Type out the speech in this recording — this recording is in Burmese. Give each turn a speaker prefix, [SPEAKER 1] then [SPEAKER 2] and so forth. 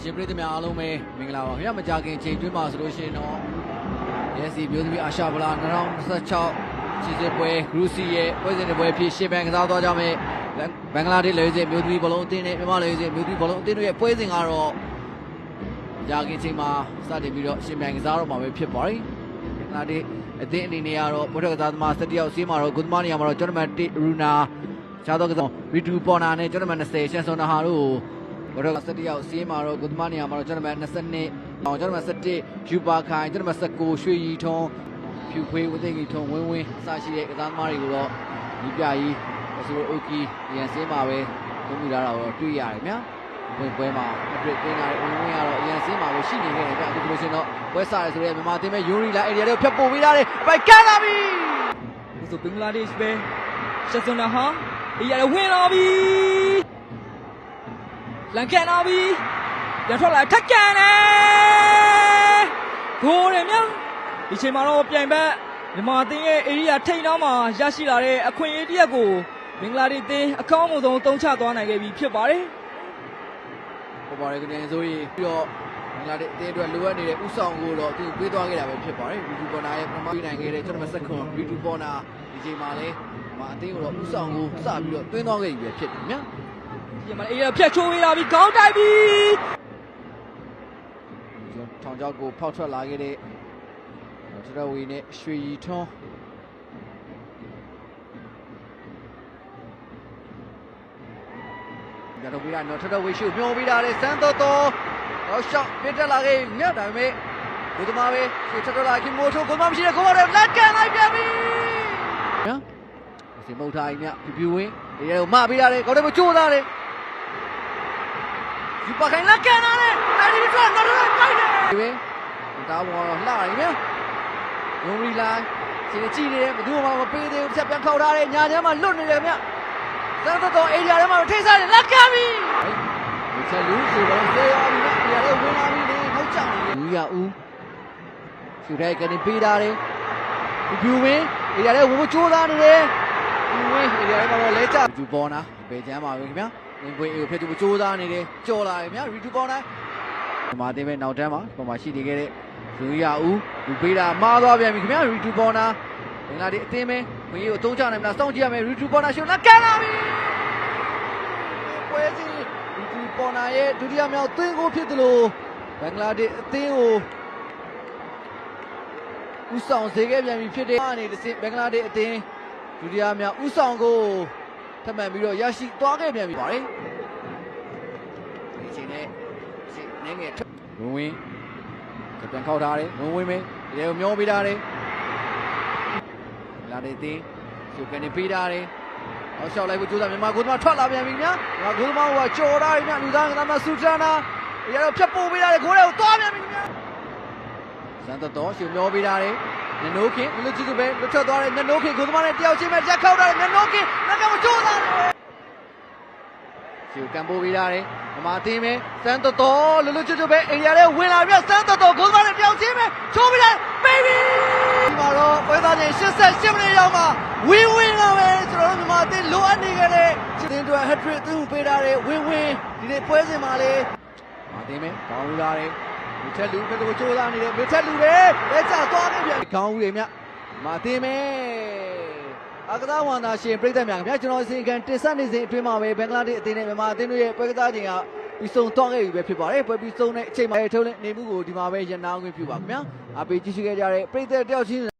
[SPEAKER 1] ရှင်ပြည်သူများအားလုံးပဲမင်္ဂလာပါခင်ဗျာမကြခင်ချိန်တွင်းမှာဆိုလို့ရှိရင်တော့ YC မျိုးသမီးအာရှဗလာ2016ခြေစစ်ပွဲဂရုစီရဲ့ပွဲစဉ်တစ်ပွဲဖြစ်ရှင်းပန်းကစားသွားကြမယ်ဘင်္ဂလားဒေ့ရှ်လေစစ်မျိုးသမီးဘလုံးအသင်းနဲ့မြန်မာလေစစ်မျိုးသမီးဘလုံးအသင်းတို့ရဲ့ပွဲစဉ်ကတော့ကြခင်ချိန်မှာစတင်ပြီးတော့ရှင်းပန်းကစားတော့မှာပဲဖြစ်ပါတယ်ဘင်္ဂလားဒေ့ရှ်အသင်းအနေနဲ့ကတော့ပွဲထွက်ကစားသမား17ယောက်စီးမှာတော့ဂုဒ်မာနီယာမှာတော့ကျွန်တော်们1ရူနာခြားတော့ကစားရီတူပေါ်နာနဲ့ကျွန်တော်们20ရှန်ဆွန်နာဟာတို့ဘရော17ယောက်စီးမှာတော့ဂုဒ်မာနီယာမှာတော့ကျွန်တော်们22ကျွန်တော်们17ယူပါခိုင်ကျွန်တော်们19ရွှေရီထုံးဖြူခွေးဝသိကြီးထုံးဝင်းဝင်းအစရှိတဲ့ကစားသမားတွေကိုတော့ဒီပြကြီးဆိုအိုကီရန်စင်းမှာပဲသုံးမိလာတာတော့တွေ့ရတယ်ဗျာပွဲမှာအတွေ့သွင်းလာတဲ့ဝင်းဝင်းကတော့ရန်စင်းမှာပဲရှိနေခဲ့တယ်ဗျာအခုလိုရှင်တော့ပွဲစားရဆိုတဲ့မြန်မာတင်းမဲ့ယူရီလာအေရီယာတွေကိုဖြတ်ပို့ပေးထားတယ်ပိုက်ကန်းလာပြီ
[SPEAKER 2] ဆိုဘင်္ဂလားဒေ့ရှ်ပဲရှက်စွန်နာဟာအေရီယာတွေဝင်လာပြီလန်ကန်လာပြီပြန်ထွက်လာထက်ကန်တယ်ဂိုးတယ်များဒီချိန်မှာတော့ပြိုင်ဘက်မြန်မာအသင်းရဲ့အေရီယာထိန်နောက်မှာရရှိလာတဲ့အခွင့်အရေးတစ်ရပ်ကိုဘင်္ဂလားဒေ့ရှ်အသင်းအကောင်းဆုံးသုံးချသွားနိုင်ခဲ့ပြီဖြစ်ပါတယ်
[SPEAKER 1] ပေါ်ပါတယ်ကနေဆိုရင်ပြီးတော့ဘင်္ဂလားဒေ့ရှ်အသင်းအတွက်လိုအပ်နေတဲ့ဥဆောင်ကိုတော့သူပေးသွားခဲ့တာပဲဖြစ်ပါတယ်ရီတူပေါ်နာရဲ့ပထမပြီးနိုင်ခဲ့တဲ့ကျွန်တော်ဆက်ခွန်ရီတူပေါ်နာဒီချိန်မှာလည်းမြန်မာအသင်းကိုတော့ဥဆောင်ကိုစပြီးတော့သွင်းသွားခဲ့ပြီပဲဖြစ်တယ်ဗျာ
[SPEAKER 2] ဒီမှာအေးရဖြတ်ချိုးပေးလာပြီးခေါင်းတိုက်ပြီး
[SPEAKER 1] ထောင်ချောက်ကိုဖောက်ထွက်လာခဲ့တဲ့ထရဝီနဲ့ရွှေရီထွန်းကြတော့ပြီးတော့ထရဝီရှုမျောပြီးတာလေစန်းတော်တော်တော့ရှော့ပြတက်လာခဲ့မြတ်ဒါပေမဲ့ဘုသမားပဲရှေ့ထလာခင်မိုးထိုးကိုမရှိတဲ့ကိုမရဲလက်ကန်လိုက်ပြန်ပြီနော်စီမုတ်ထားကြီးမြတ်ပြူဝင်းဒီရဲကိုမပေးရတယ်ကောင်းတယ်မကြိုးသားတယ်ဒီပခိုင်လက်ကန်လာတယ်အဲဒီတော့တော့ပိုက်တယ်ဒီပဲတားဘောတော့လှရည်မြတ်ဝုံရီလာစီကြည့်နေတယ်ဘယ်သူမှမပေးသေးဘူးတစ်ချက်ပြန်ခောက်ထားတယ်ညာချမ်းမှာလွတ်နေတယ်မြတ်စမ်းတော့အေရီယာထဲမှာထိစားတယ်လက်ကန်ပြီဒီချက်လူဆိုတော့ဆေးရပြီမြတ်ဒီရဲဝင်လာပြီလေထောက်ချနေတယ်လူရဦးရှူတဲ့ကနေပေးထားတယ်ပြူဝင်းအေရီယာထဲဝင်ကြိုးစားနေတယ်ပြူဝင်းအေရီယာထဲမှာတော့လဲချဂျူပေါ်နာဘယ်ချမ်းပါပဲခင်ဗျာဝင်ပွင့်အေကိုဖြစ်သူကြိုးစားနေတယ်ကြော်လာတယ်မြတ်ရီတူပေါ်နာဒီမှာတင်မဲ့နောက်တန်းမှာပေါ်မှာရှိနေခဲ့တဲ့လူရဦးလူပေးတာမှားသွားပြန်ပြီခင်ဗျာရီတူပေါ်နာဘင်္ဂလားဒေ့ရှ်အသင်းပဲဝင်ကြီးကိုအသုံးချနိုင်မလားစောင့်ကြည့်ရမယ်ရီတူပေါ်နာရှုပ်လက်ကန်လာပြီပွဲစီရီတူပေါ်နာရဲ့ဒုတိယမြောက်သွင်းကိုဖြစ်တယ်လို့ဘင်္ဂလားဒေ့ရှ်အသင်းကိုဥဆောင်စေခဲ့ပြန်ပြီဖြစ်တဲ့အနေနဲ့ဘင်္ဂလားဒေ့ရှ်အသင်းဒုတိယမြောက်ဥဆောင်ကိုထပ်မံပြီးတော့ရရှိသွားခဲ့ပြန်ပြီပါတယ်ဒီချိန်နဲ့နေငယ်ဝင်းပြန်ခောက်ထားတယ်ဝင်းမင်းဒီကိုမျောပေးထားတယ်လာတဲ့တင်းသူကနေပေးထားတယ်အောက်လျှောက်လိုက်ဖို့ကြိုးစားမြန်မာကိုသမားထွက်လာပြန်ပြီညာမြန်မာကိုသမားကကြော်ထားတယ်ညာလူသားကသမားဆူချန်နာရတော့ဖြတ်ပို့ပေးထားတယ်ခိုးတယ်ကိုသွားပြန်ပြီညာစံတော်ရှုမျောပေးထားတယ်နနိုးခင်လူကြည့်သူပဲလွတ်ထွက်သွားတယ်နနိုးခင်ကိုသမားနဲ့တယောက်ချင်းပဲရက်ခောက်ထားတယ်နနိုးခင်လက်ကမကြိုးစားတယ်ရှုကန်ပို့ပေးထားတယ်မမသိမဲစန်းတော်လူချွတ်ပဲအိမ်ရတဲ့ဝင်လာပြစန်းတော်ဂိုးသမားနဲ့ပြောင်းချင်းပဲချိုးပြီးတယ်ဘေဘီဒီမှာတော့ပွဲသားချင်း88မိနစ်ရောက်မှဝင်းဝင်းကပဲကျွန်တော်တို့မြန်မာအသင်းလိုအပ်နေကြတဲ့ချင်းတွေဟက်ထရစ်သူ့ပေးထားတယ်ဝင်းဝင်းဒီနေ့ပွဲစဉ်မှာလေမသိမဲကောင်းလာတယ်မြထက်လူကတော့ကြိုးစားနေတယ်မြထက်လူပဲလက်ချသွားနေပြန်ကောင်းဦးလေမြမသိမဲအကစားဝန်သားရှင်ပြည်သက်များခင်ဗျာကျွန်တော်အစီအကံတင်ဆက်နေစဉ်အတွင်းမှာပဲဘင်္ဂလားဒေ့ရှ်အသင်းနဲ့မြန်မာအသင်းတို့ရဲ့ပွဲကစားချိန်ကပြီးဆုံးသွားခဲ့ပြီပဲဖြစ်ပါတယ်ပွဲပြီးဆုံးတဲ့အချိန်မှာထုံးနေမှုကိုဒီမှာပဲရန်နာခွင့်ပြုပါခင်ဗျာအားပေးကြည့်ရှုခဲ့ကြတဲ့ပြည်သက်တယောက်ချင်း